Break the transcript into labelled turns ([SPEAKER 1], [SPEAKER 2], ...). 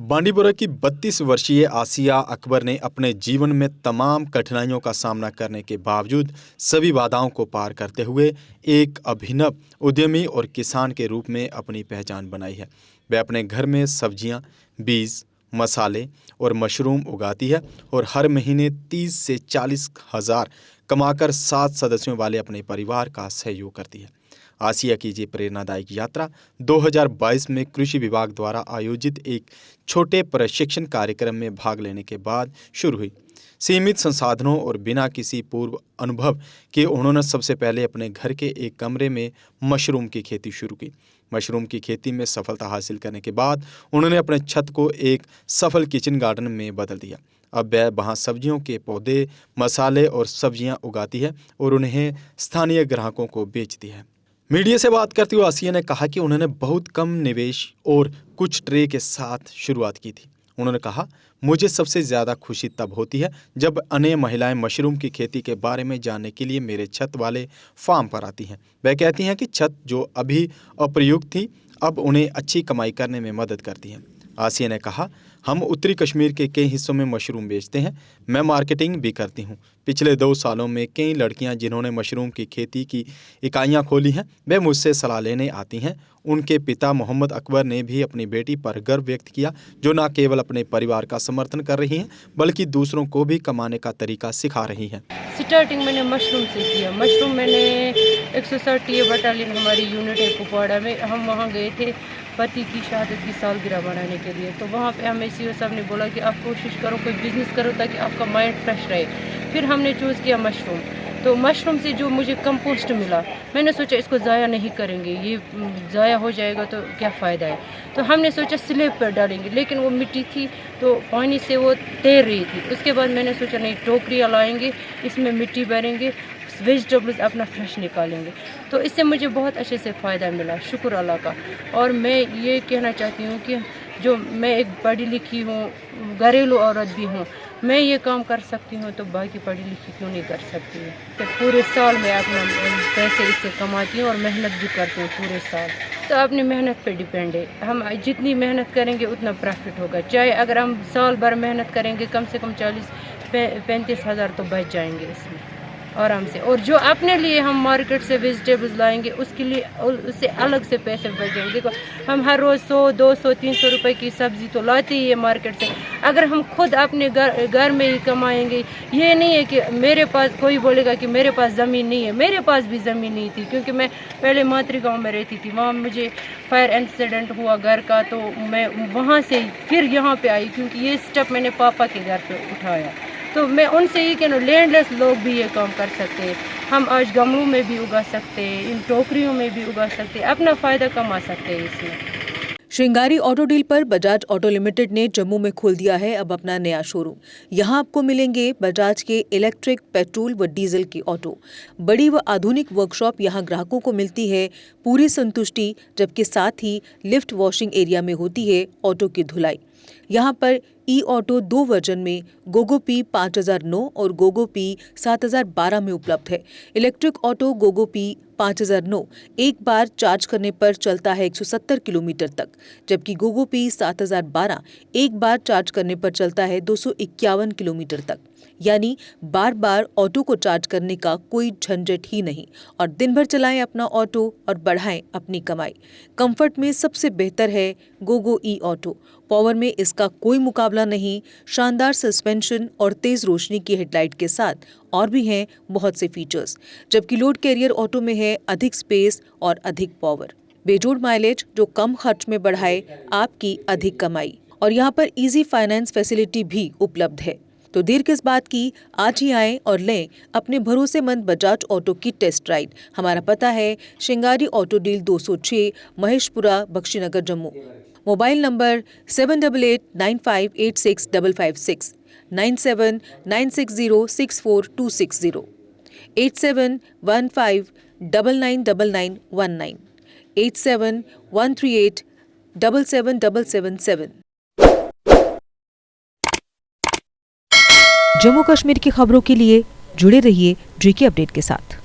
[SPEAKER 1] बांडीपुरा की 32 वर्षीय आसिया अकबर ने अपने जीवन में तमाम कठिनाइयों का सामना करने के बावजूद सभी बाधाओं को पार करते हुए एक अभिनव उद्यमी और किसान के रूप में अपनी पहचान बनाई है। वह अपने घर में सब्जियां, बीज, मसाले और मशरूम उगाती है और हर महीने 30 से 40 हज़ार कमाकर 7 सदस्यों वाले अपने परिवार का सहयोग करती है। आसिया की ये प्रेरणादायक यात्रा 2022 में कृषि विभाग द्वारा आयोजित एक छोटे प्रशिक्षण कार्यक्रम में भाग लेने के बाद शुरू हुई। सीमित संसाधनों और बिना किसी पूर्व अनुभव के उन्होंने सबसे पहले अपने घर के एक कमरे में मशरूम की खेती शुरू की। मशरूम की खेती में सफलता हासिल करने के बाद उन्होंने अपने छत को एक सफल किचन गार्डन में बदल दिया। अब वह वहाँ सब्जियों के पौधे, मसाले और सब्जियाँ उगाती है और उन्हें स्थानीय ग्राहकों को बेचती है। मीडिया से बात करते हुए आसिया ने कहा कि उन्होंने बहुत कम निवेश और कुछ ट्रे के साथ शुरुआत की थी। उन्होंने कहा, मुझे सबसे ज़्यादा खुशी तब होती है जब अन्य महिलाएं मशरूम की खेती के बारे में जानने के लिए मेरे छत वाले फार्म पर आती हैं। वह कहती हैं कि छत जो अभी अप्रयुक्त थी अब उन्हें अच्छी कमाई करने में मदद करती है। आसिया ने कहा, हम उत्तरी कश्मीर के कई हिस्सों में मशरूम बेचते हैं। मैं मार्केटिंग भी करती हूँ। पिछले 2 सालों में कई लड़कियाँ जिन्होंने मशरूम की खेती की इकाइयाँ खोली हैं, वे मुझसे सलाह लेने आती हैं। उनके पिता मोहम्मद अकबर ने भी अपनी बेटी पर गर्व व्यक्त किया, जो न केवल अपने परिवार का समर्थन कर रही हैं बल्कि दूसरों को भी कमाने का तरीका सिखा रही हैं।
[SPEAKER 2] स्टार्टिंग मैंने मशरूम से किया। मशरूम मैंने 160 बटालियन हमारी यूनिट है कुपवाड़ा में, हम वहाँ गए थे पति की शहादत की सालगिरह मनाने के लिए। तो वहाँ पे हमें सीओ साहब ने बोला कि आप कोशिश करो कोई बिज़नेस करो ताकि आपका माइंड फ्रेश रहे। फिर हमने चूज़ किया मशरूम। तो मशरूम से जो मुझे कंपोस्ट मिला, मैंने सोचा इसको ज़ाया नहीं करेंगे, ये ज़ाया हो जाएगा तो क्या फ़ायदा है। तो हमने सोचा स्लैब पर डालेंगे, लेकिन वो मिट्टी थी तो पानी से वो तैर रही थी। उसके बाद मैंने सोचा नहीं, टोकरियाँ लाएंगे, इसमें मिट्टी भरेंगे, वेजिटेबल्स अपना फ्रेश निकालेंगे। तो इससे मुझे बहुत अच्छे से फ़ायदा मिला, शुक्र अल्लाह का। और मैं ये कहना चाहती हूँ कि जो मैं एक पढ़ी लिखी हूँ, घरेलू औरत भी हूँ, मैं ये काम कर सकती हूँ तो बाकी पढ़ी लिखी क्यों नहीं कर सकती हूँ। तो पूरे साल मैं अपना पैसे इससे कमाती हूँ और मेहनत भी करती हूँ पूरे साल। तो अपनी मेहनत पे डिपेंड है, हम जितनी मेहनत करेंगे उतना प्रॉफिट होगा। चाहे अगर हम साल भर मेहनत करेंगे, कम से कम 40-35 हज़ार तो बच जाएंगे इसमें आराम से। और जो अपने लिए हम मार्केट से वेजिटेबल्स लाएंगे उसके लिए उससे अलग से पैसे बच जाएंगे। देखो, हम हर रोज़ 100, 200, 300 रुपए की सब्ज़ी तो लाते ही है मार्केट से। अगर हम खुद अपने घर में ही कमाएंगे, ये नहीं है कि मेरे पास कोई बोलेगा कि मेरे पास ज़मीन नहीं है। मेरे पास भी ज़मीन नहीं थी, क्योंकि मैं पहले मातृ गाँव में रहती थी। वहाँ मुझे फायर इंसिडेंट हुआ घर का, तो मैं वहाँ से फिर यहाँ पे आई, क्योंकि ये स्टेप मैंने पापा के घर पे उठाया। तो मैं उनसे ही कहूँ, लैंडलेस लोग भी ये काम कर सकते हैं। हम आज गमलों में भी उगा सकते हैं, इन टोकरियों में भी उगा सकते हैं, अपना फ़ायदा कमा सकते हैं इसमें।
[SPEAKER 3] श्रृंगारी ऑटो डील पर बजाज ऑटो लिमिटेड ने जम्मू में खोल दिया है अब अपना नया शोरूम। यहां आपको मिलेंगे बजाज के इलेक्ट्रिक, पेट्रोल व डीजल की ऑटो। बड़ी व आधुनिक वर्कशॉप यहां ग्राहकों को मिलती है पूरी संतुष्टि, जबकि साथ ही लिफ्ट वॉशिंग एरिया में होती है ऑटो की धुलाई। यहाँ पर ई ऑटो 2 वर्जन में गोगो पी 5009 और गोगो पी 7012 में उपलब्ध है। इलेक्ट्रिक ऑटो गोगो पी 5009 एक बार चार्ज करने पर चलता है 170 किलोमीटर तक, जबकि गोगो पी 7012 एक बार चार्ज करने पर चलता है 251 किलोमीटर तक। यानी बार बार ऑटो को चार्ज करने का कोई झंझट ही नहीं और दिन भर चलाएं अपना ऑटो और बढ़ाएं अपनी कमाई। कंफर्ट में सबसे बेहतर है गोगो ई ऑटो। पावर में इसका कोई मुकाबला नहीं। शानदार सस्पेंशन और तेज रोशनी की हेडलाइट के साथ और भी हैं बहुत से फीचर्स, जबकि लोड कैरियर ऑटो में है अधिक स्पेस और अधिक पावर। बेजोड़ माइलेज जो कम खर्च में बढ़ाए आपकी अधिक कमाई। और यहाँ पर इजी फाइनेंस फैसिलिटी भी उपलब्ध है। तो देर किस बात की, आज ही आएं और लें अपने भरोसेमंद बजाज ऑटो की टेस्ट राइड। हमारा पता है Shringari auto deal 206, Maheshpura, Bakshinagar, Jammu. Mobile number 7889586556, 9796064260, 8715999919, 8713877777। Jammu Kashmir की खबरों के लिए जुड़े रहिए जेके अपडेट के साथ।